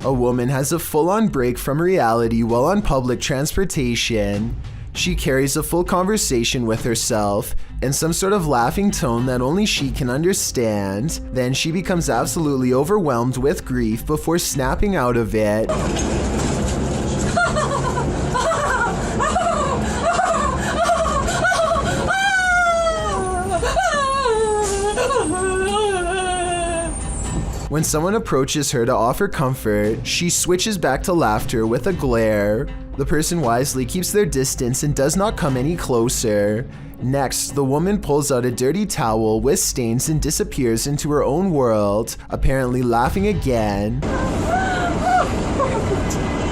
A woman has a full-on break from reality while on public transportation. She carries a full conversation with herself in some sort of laughing tone that only she can understand. Then she becomes absolutely overwhelmed with grief before snapping out of it. When someone approaches her to offer comfort, she switches back to laughter with a glare. The person wisely keeps their distance and does not come any closer. Next, the woman pulls out a dirty towel with stains and disappears into her own world, apparently laughing again.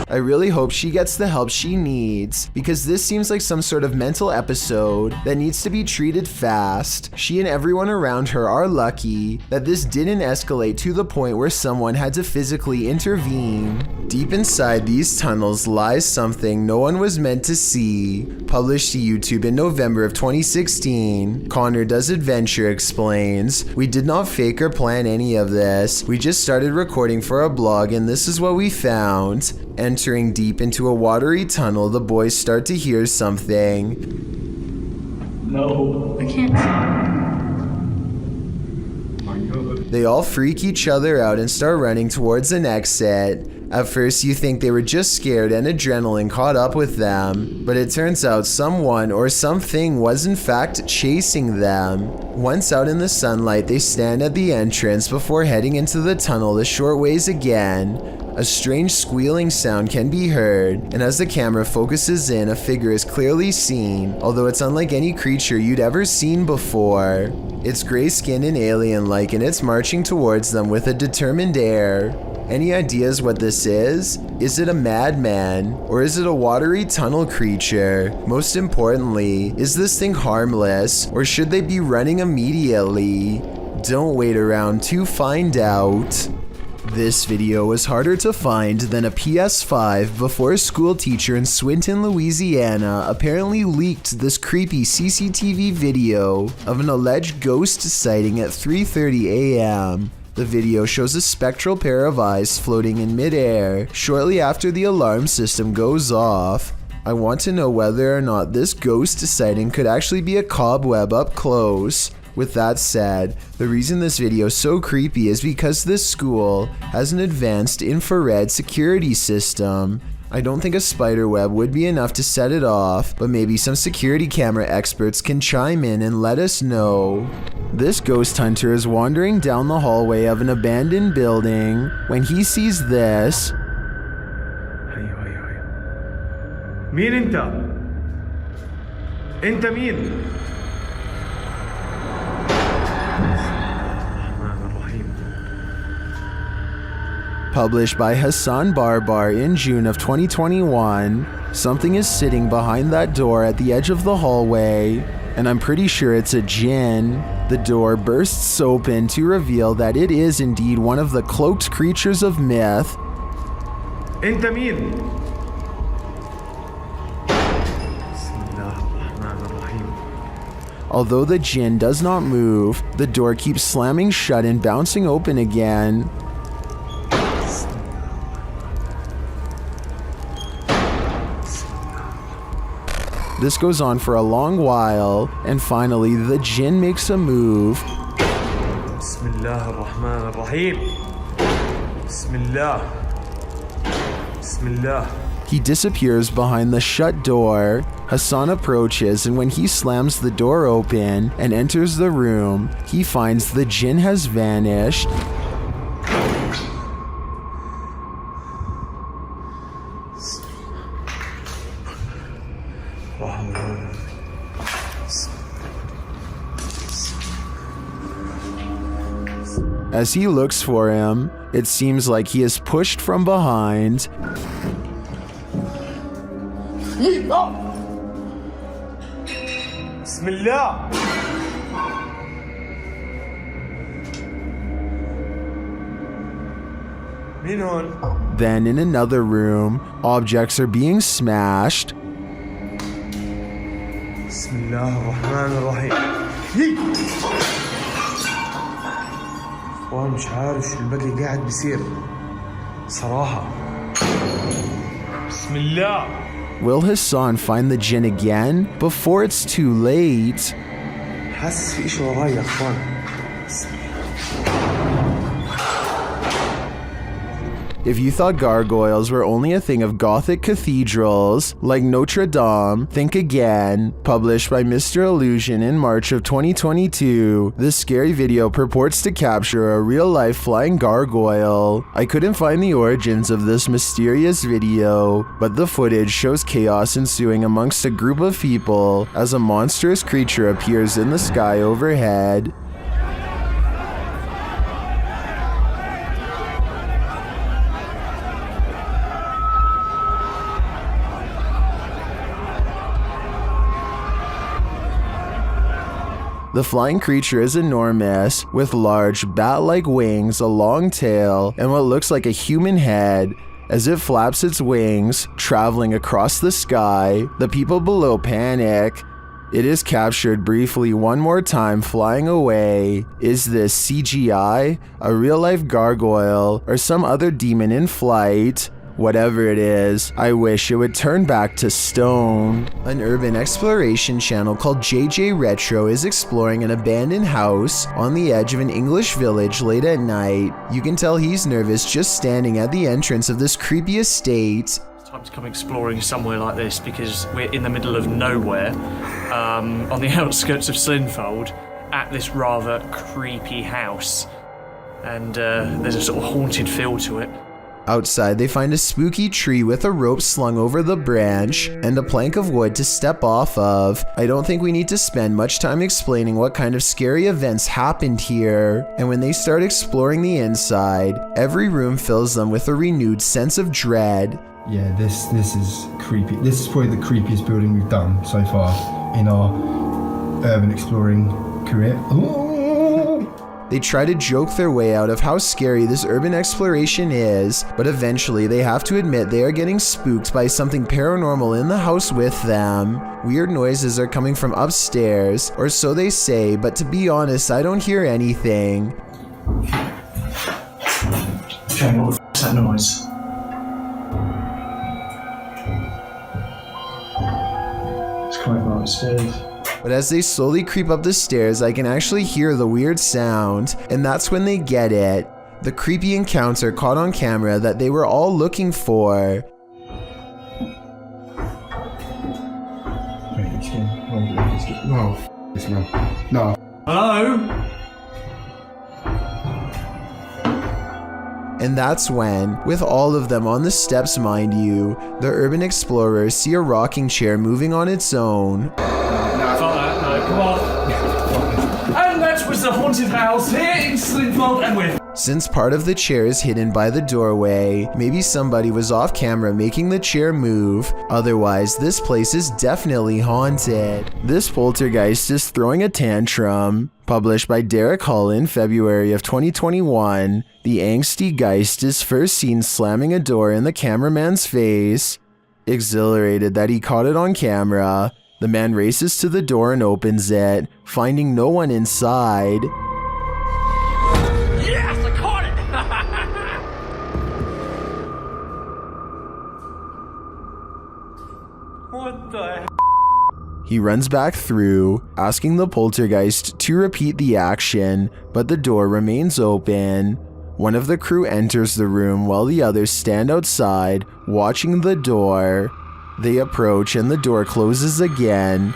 I really hope she gets the help she needs, because this seems like some sort of mental episode that needs to be treated fast. She and everyone around her are lucky that this didn't escalate to the point where someone had to physically intervene. Deep inside these tunnels lies something no one was meant to see. Published to YouTube in November of 2016, Connor Does Adventure explains, "We did not fake or plan any of this. We just started recording for a blog and this is what we found." Entering deep into a watery tunnel, the boys start to hear something. No, I can't. They all freak each other out and start running towards an exit. At first you think they were just scared and adrenaline caught up with them, but it turns out someone or something was in fact chasing them. Once out in the sunlight, they stand at the entrance before heading into the tunnel the short ways again. A strange squealing sound can be heard, and as the camera focuses in, a figure is clearly seen, although it's unlike any creature you'd ever seen before. It's gray-skinned and alien-like, and it's marching towards them with a determined air. Any ideas what this is? Is it a madman? Or is it a watery tunnel creature? Most importantly, is this thing harmless? Or should they be running immediately? Don't wait around to find out. This video was harder to find than a PS5 before a school teacher in Swinton, Louisiana apparently leaked this creepy CCTV video of an alleged ghost sighting at 3:30 a.m. The video shows a spectral pair of eyes floating in midair shortly after the alarm system goes off. I want to know whether or not this ghost sighting could actually be a cobweb up close. With that said, the reason this video is so creepy is because this school has an advanced infrared security system. I don't think a spider web would be enough to set it off, but maybe some security camera experts can chime in and let us know. This ghost hunter is wandering down the hallway of an abandoned building when he sees this. مين انت؟ انت مين؟ Published by Hassan Barbar in June of 2021, something is sitting behind that door at the edge of the hallway, and I'm pretty sure it's a djinn. The door bursts open to reveal that it is indeed one of the cloaked creatures of myth. انت مين؟ Although the djinn does not move, the door keeps slamming shut and bouncing open again. This goes on for a long while, and finally the djinn makes a move. Bismillah ar-Rahman ar-Rahim. Bismillah. Bismillah. He disappears behind the shut door. Hassan approaches, and when he slams the door open and enters the room, he finds the djinn has vanished. As he looks for him, it seems like he is pushed from behind. Bismillah. Then in another room, objects are being smashed. Bismillah ar-Rahman ar-Rahim. مش عارف شو البقي قاعد بيصير صراحة. بسم الله. Will Hassan find the jinn again before it's too late? حاسس في إشي وراي يا أخوان. If you thought gargoyles were only a thing of Gothic cathedrals, like Notre Dame, think again. Published by Mr. Illusion in March of 2022, this scary video purports to capture a real-life flying gargoyle. I couldn't find the origins of this mysterious video, but the footage shows chaos ensuing amongst a group of people as a monstrous creature appears in the sky overhead. The flying creature is enormous, with large, bat-like wings, a long tail, and what looks like a human head. As it flaps its wings, traveling across the sky, the people below panic. It is captured briefly one more time flying away. Is this CGI, a real-life gargoyle, or some other demon in flight? Whatever it is, I wish it would turn back to stone. An urban exploration channel called JJ Retro is exploring an abandoned house on the edge of an English village late at night. You can tell he's nervous just standing at the entrance of this creepy estate. It's time to come exploring somewhere like this because we're in the middle of nowhere, on the outskirts of Slinfold, at this rather creepy house. And there's a sort of haunted feel to it. Outside, they find a spooky tree with a rope slung over the branch and a plank of wood to step off of. I don't think we need to spend much time explaining what kind of scary events happened here. And when they start exploring the inside, every room fills them with a renewed sense of dread. Yeah, this is creepy. This is probably the creepiest building we've done so far in our urban exploring career. Ooh. They try to joke their way out of how scary this urban exploration is, but eventually they have to admit they are getting spooked by something paranormal in the house with them. Weird noises are coming from upstairs, or so they say, but to be honest, I don't hear anything. Okay, what the f***'s that noise? It's coming from upstairs. But as they slowly creep up the stairs, I can actually hear the weird sound, and that's when they get it. The creepy encounter caught on camera that they were all looking for. No. Hello? And that's when, with all of them on the steps mind you, the urban explorers see a rocking chair moving on its own. Come on. And that was the haunted house here in Slinfold, and we're Since part of the chair is hidden by the doorway, maybe somebody was off camera making the chair move. Otherwise, this place is definitely haunted. This poltergeist is throwing a tantrum. Published by Derek Hull in February of 2021, the angsty geist is first seen slamming a door in the cameraman's face. Exhilarated that he caught it on camera, the man races to the door and opens it, finding no one inside. Yes, I caught it! What the heck? He runs back through, asking the poltergeist to repeat the action, but the door remains open. One of the crew enters the room while the others stand outside, watching the door. They approach and the door closes again.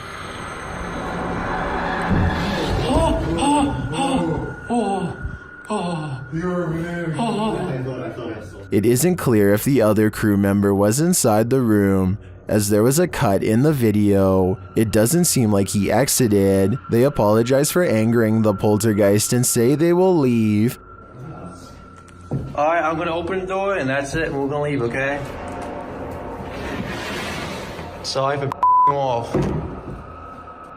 It isn't clear if the other crew member was inside the room, as there was a cut in the video. It doesn't seem like he exited. They apologize for angering the poltergeist and say they will leave. Alright, I'm gonna open the door and that's it, and we're gonna leave, okay? Sorry for off.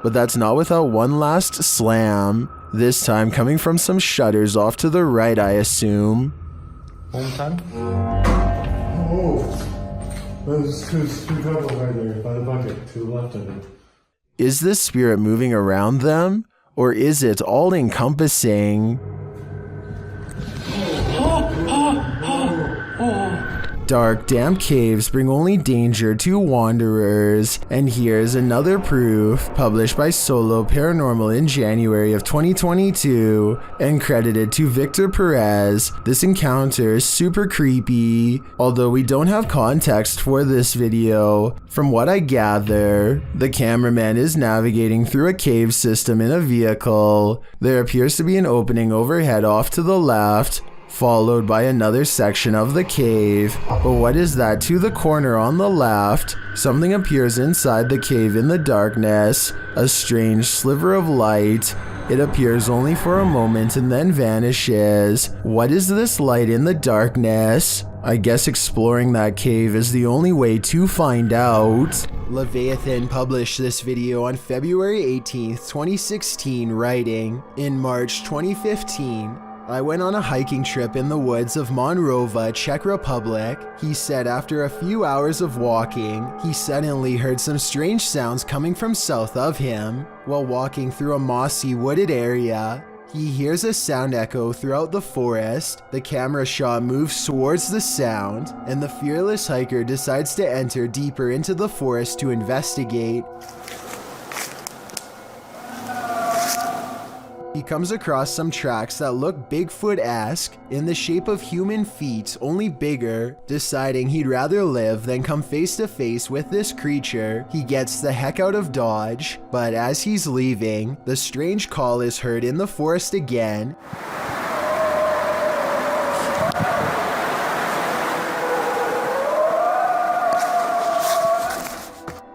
But that's not without one last slam, this time coming from some shutters off to the right, I assume. One more time? Oh, there's two people right there by the bucket to the left of it. Is this spirit moving around them, or is it all-encompassing? Dark, damp caves bring only danger to wanderers, and here's another proof, published by Solo Paranormal in January of 2022, and credited to Victor Perez. This encounter is super creepy, although we don't have context for this video. From what I gather, the cameraman is navigating through a cave system in a vehicle. There appears to be an opening overhead off to the left, followed by another section of the cave. But what is that to the corner on the left? Something appears inside the cave in the darkness, a strange sliver of light. It appears only for a moment and then vanishes. What is this light in the darkness? I guess exploring that cave is the only way to find out. Leviathan published this video on February 18th, 2016, writing, "In March 2015, I went on a hiking trip in the woods of Monrova, Czech Republic. He said after a few hours of walking, he suddenly heard some strange sounds coming from south of him. While walking through a mossy wooded area, he hears a sound echo throughout the forest. The camera shot moves towards the sound, and the fearless hiker decides to enter deeper into the forest to investigate. He comes across some tracks that look Bigfoot-esque, in the shape of human feet, only bigger. Deciding he'd rather live than come face to face with this creature, he gets the heck out of Dodge. But as he's leaving, the strange call is heard in the forest again.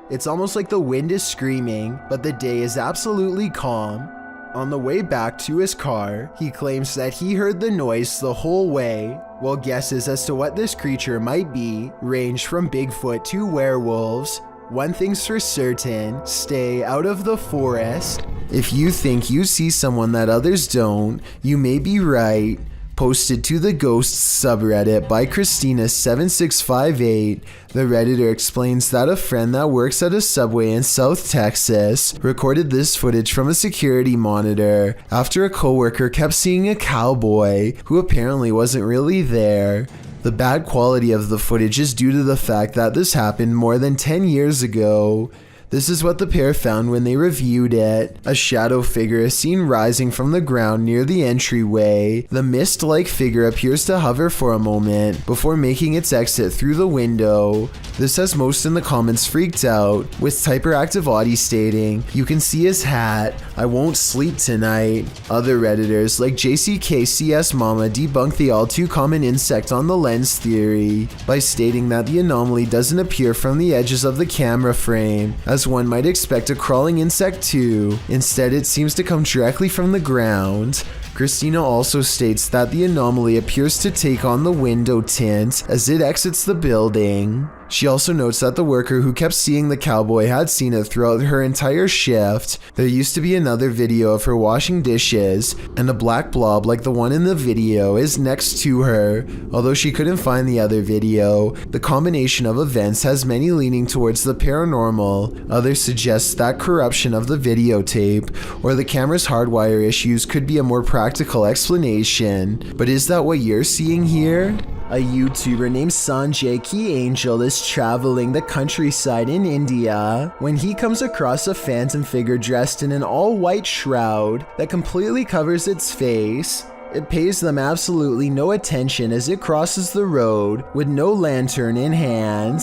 It's almost like the wind is screaming, but the day is absolutely calm. On the way back to his car, he claims that he heard the noise the whole way, while guesses as to what this creature might be range from Bigfoot to werewolves. One thing's for certain, stay out of the forest. If you think you see someone that others don't, you may be right. Posted to the Ghosts subreddit by Christina7658, the Redditor explains that a friend that works at a Subway in South Texas recorded this footage from a security monitor after a coworker kept seeing a cowboy who apparently wasn't really there. The bad quality of the footage is due to the fact that this happened more than 10 years ago. This is what the pair found when they reviewed it. A shadow figure is seen rising from the ground near the entryway. The mist-like figure appears to hover for a moment before making its exit through the window. This has most in the comments freaked out, with Typeractive Audie stating, "You can see his hat. I won't sleep tonight." Other Redditors like JCKCS Mama debunk the all too common insect on the lens theory by stating that the anomaly doesn't appear from the edges of the camera frame, as one might expect a crawling insect to. Instead, it seems to come directly from the ground. Christina also states that the anomaly appears to take on the window tint as it exits the building. She also notes that the worker who kept seeing the cowboy had seen it throughout her entire shift. There used to be another video of her washing dishes, and a black blob like the one in the video is next to her. Although she couldn't find the other video, the combination of events has many leaning towards the paranormal. Others suggest that corruption of the videotape or the camera's hardwire issues could be a more practical explanation. But is that what you're seeing here? A YouTuber named Sanjay Key Angel is traveling the countryside in India when he comes across a phantom figure dressed in an all-white shroud that completely covers its face. It pays them absolutely no attention as it crosses the road with no lantern in hand.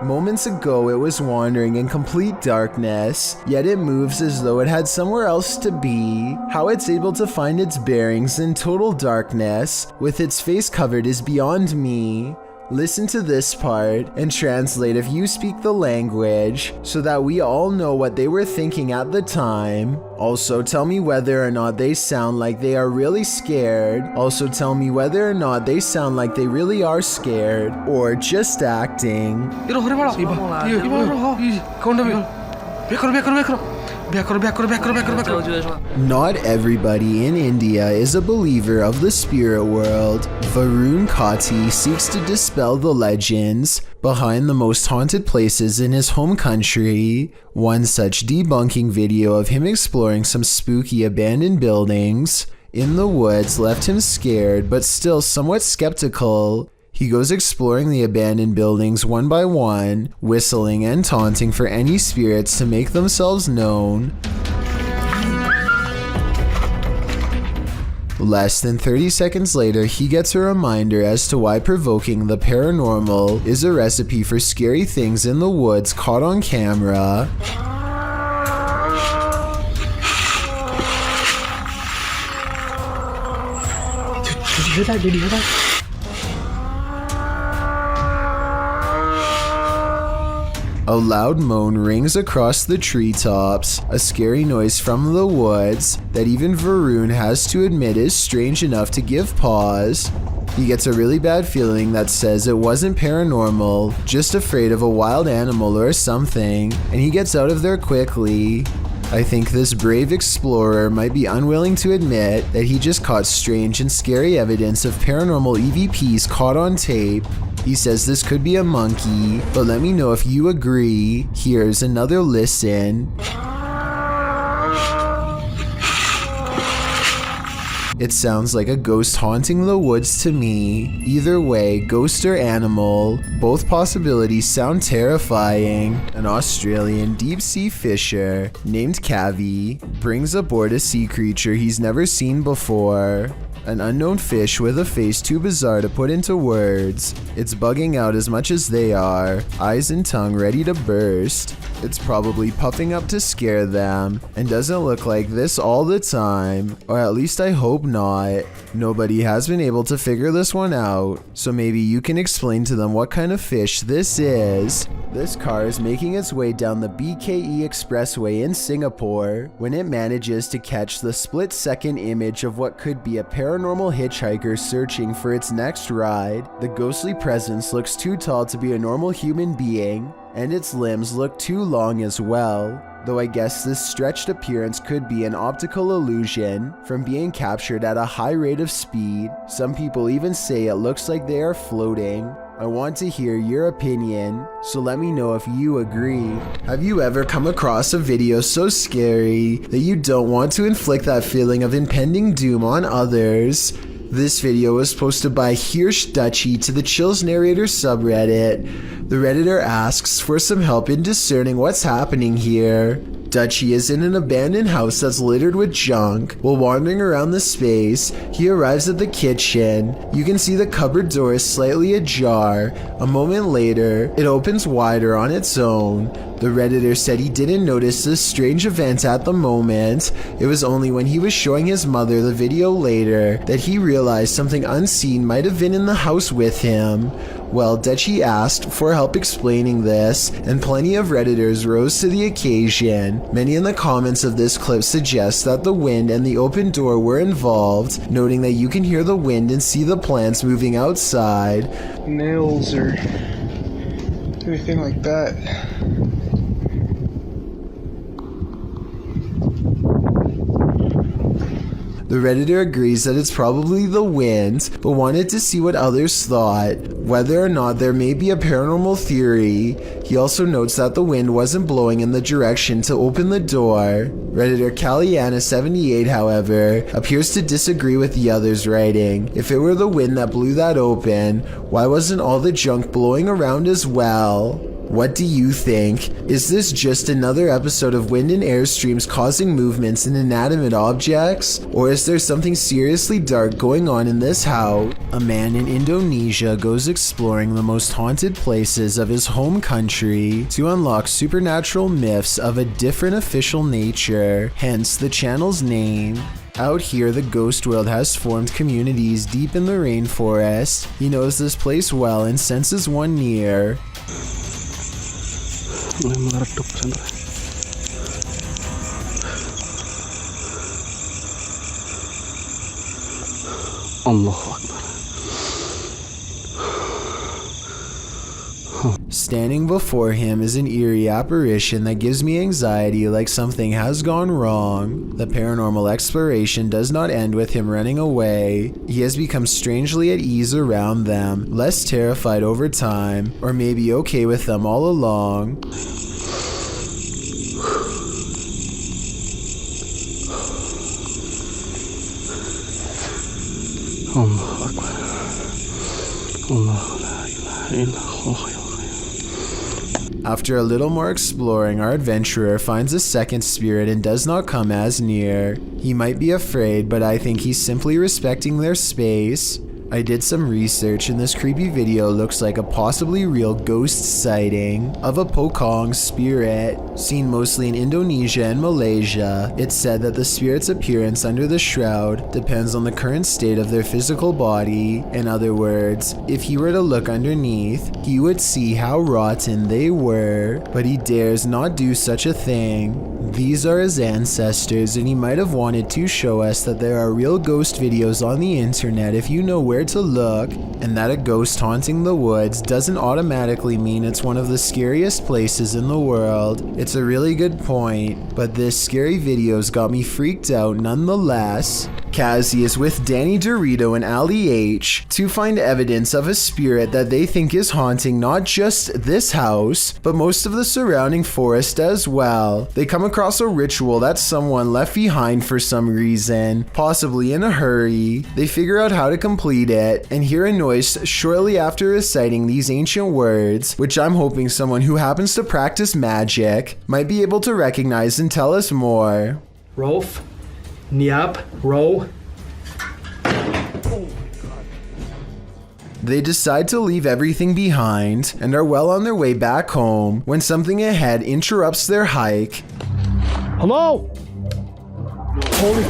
Moments ago it was wandering in complete darkness, yet it moves as though it had somewhere else to be. How it's able to find its bearings in total darkness, with its face covered, is beyond me. Listen to this part and translate if you speak the language, so that we all know what they were thinking at the time. Also tell me whether or not they sound like they are really scared. Also tell me whether or not they sound like they really are scared, or just acting. Not everybody in India is a believer of the spirit world. Varun Kati seeks to dispel the legends behind the most haunted places in his home country. One such debunking video of him exploring some spooky abandoned buildings in the woods left him scared but still somewhat skeptical. He goes exploring the abandoned buildings one by one, whistling and taunting for any spirits to make themselves known. Less than 30 seconds later, he gets a reminder as to why provoking the paranormal is a recipe for scary things in the woods caught on camera. Did you hear that? Did you hear that? A loud moan rings across the treetops, a scary noise from the woods that even Varun has to admit is strange enough to give pause. He gets a really bad feeling that says it wasn't paranormal, just afraid of a wild animal or something, and he gets out of there quickly. I think this brave explorer might be unwilling to admit that he just caught strange and scary evidence of paranormal EVPs caught on tape. He says this could be a monkey, but let me know if you agree. Here's another listen. It sounds like a ghost haunting the woods to me. Either way, ghost or animal, both possibilities sound terrifying. An Australian deep-sea fisher named Cavi brings aboard a sea creature he's never seen before. An unknown fish with a face too bizarre to put into words. It's bugging out as much as they are, eyes and tongue ready to burst. It's probably puffing up to scare them, and doesn't look like this all the time, or at least I hope not. Nobody has been able to figure this one out, so maybe you can explain to them what kind of fish this is. This car is making its way down the BKE Expressway in Singapore when it manages to catch the split-second image of what could be a paranormal hitchhiker searching for its next ride. The ghostly presence looks too tall to be a normal human being, and its limbs look too long as well. Though I guess this stretched appearance could be an optical illusion from being captured at a high rate of speed. Some people even say it looks like they are floating. I want to hear your opinion, so let me know if you agree. Have you ever come across a video so scary that you don't want to inflict that feeling of impending doom on others? This video was posted by Hirsch Dutchy to the Chills Narrator subreddit. The redditor asks for some help in discerning what's happening here. Dutchy is in an abandoned house that's littered with junk. While wandering around the space, he arrives at the kitchen. You can see the cupboard door is slightly ajar. A moment later, it opens wider on its own. The redditor said he didn't notice this strange event at the moment. It was only when he was showing his mother the video later that he realized something unseen might have been in the house with him. Well, Dutchy asked for help explaining this, and plenty of redditors rose to the occasion. Many in the comments of this clip suggest that the wind and the open door were involved, noting that you can hear the wind and see the plants moving outside. Nails or anything like that. The redditor agrees that it's probably the wind, but wanted to see what others thought, whether or not there may be a paranormal theory. He also notes that the wind wasn't blowing in the direction to open the door. Redditor Kaliana78, however, appears to disagree with the others, writing, "If it were the wind that blew that open, why wasn't all the junk blowing around as well?" What do you think? Is this just another episode of wind and airstreams causing movements in inanimate objects? Or is there something seriously dark going on in this house? A man in Indonesia goes exploring the most haunted places of his home country to unlock supernatural myths of a different official nature, hence the channel's name. Out here, the ghost world has formed communities deep in the rainforest. He knows this place well and senses one near. Mulai meredup pesantren. Allahu Akbar. Standing before him is an eerie apparition that gives me anxiety, like something has gone wrong. The paranormal exploration does not end with him running away. He has become strangely at ease around them, less terrified over time, or maybe okay with them all along. Allahu Akbar. Allah. After a little more exploring, our adventurer finds a second spirit and does not come as near. He might be afraid, but I think he's simply respecting their space. I did some research and this creepy video looks like a possibly real ghost sighting of a Pocong spirit, seen mostly in Indonesia and Malaysia. It's said that the spirit's appearance under the shroud depends on the current state of their physical body. In other words, if he were to look underneath, he would see how rotten they were, but he dares not do such a thing. These are his ancestors, and he might have wanted to show us that there are real ghost videos on the internet if you know where to look, and that a ghost haunting the woods doesn't automatically mean it's one of the scariest places in the world. It's a really good point, but this scary video's got me freaked out nonetheless. Kazi is with Danny Dorito and Ali H to find evidence of a spirit that they think is haunting not just this house, but most of the surrounding forest as well. They come across a ritual that someone left behind for some reason, possibly in a hurry. They figure out how to complete it and hear a noise shortly after reciting these ancient words, which I'm hoping someone who happens to practice magic might be able to recognize and tell us more. Rolf, Niap, Ro. They decide to leave everything behind and are well on their way back home when something ahead interrupts their hike. Hello? Holy,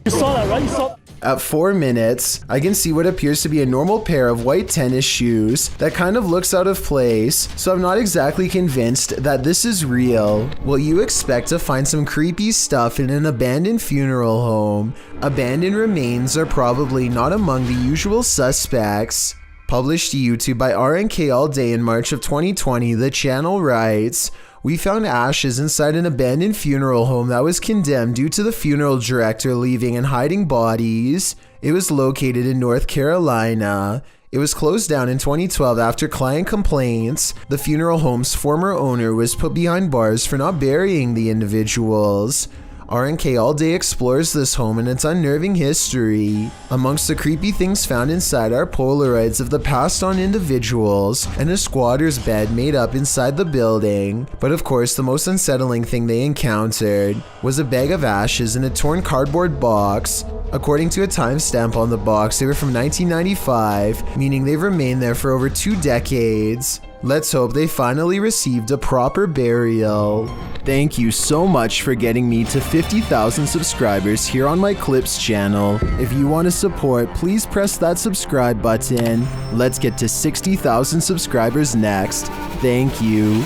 you saw that, right? You saw. At 4 minutes, I can see what appears to be a normal pair of white tennis shoes that kind of looks out of place, so I'm not exactly convinced that this is real. Will you expect to find some creepy stuff in an abandoned funeral home? Abandoned remains are probably not among the usual suspects. Published to YouTube by RNK All Day in March of 2020, the channel writes, "We found ashes inside an abandoned funeral home that was condemned due to the funeral director leaving and hiding bodies. It was located in North Carolina. It was closed down in 2012 after client complaints. The funeral home's former owner was put behind bars for not burying the individuals." RNK All Day explores this home and its unnerving history. Amongst the creepy things found inside are Polaroids of the passed on individuals and a squatter's bed made up inside the building. But of course, the most unsettling thing they encountered was a bag of ashes in a torn cardboard box. According to a timestamp on the box, they were from 1995, meaning they've remained there for over 2 decades. Let's hope they finally received a proper burial. Thank you so much for getting me to 50,000 subscribers here on my Clips channel. If you want to support, please press that subscribe button. Let's get to 60,000 subscribers next. Thank you.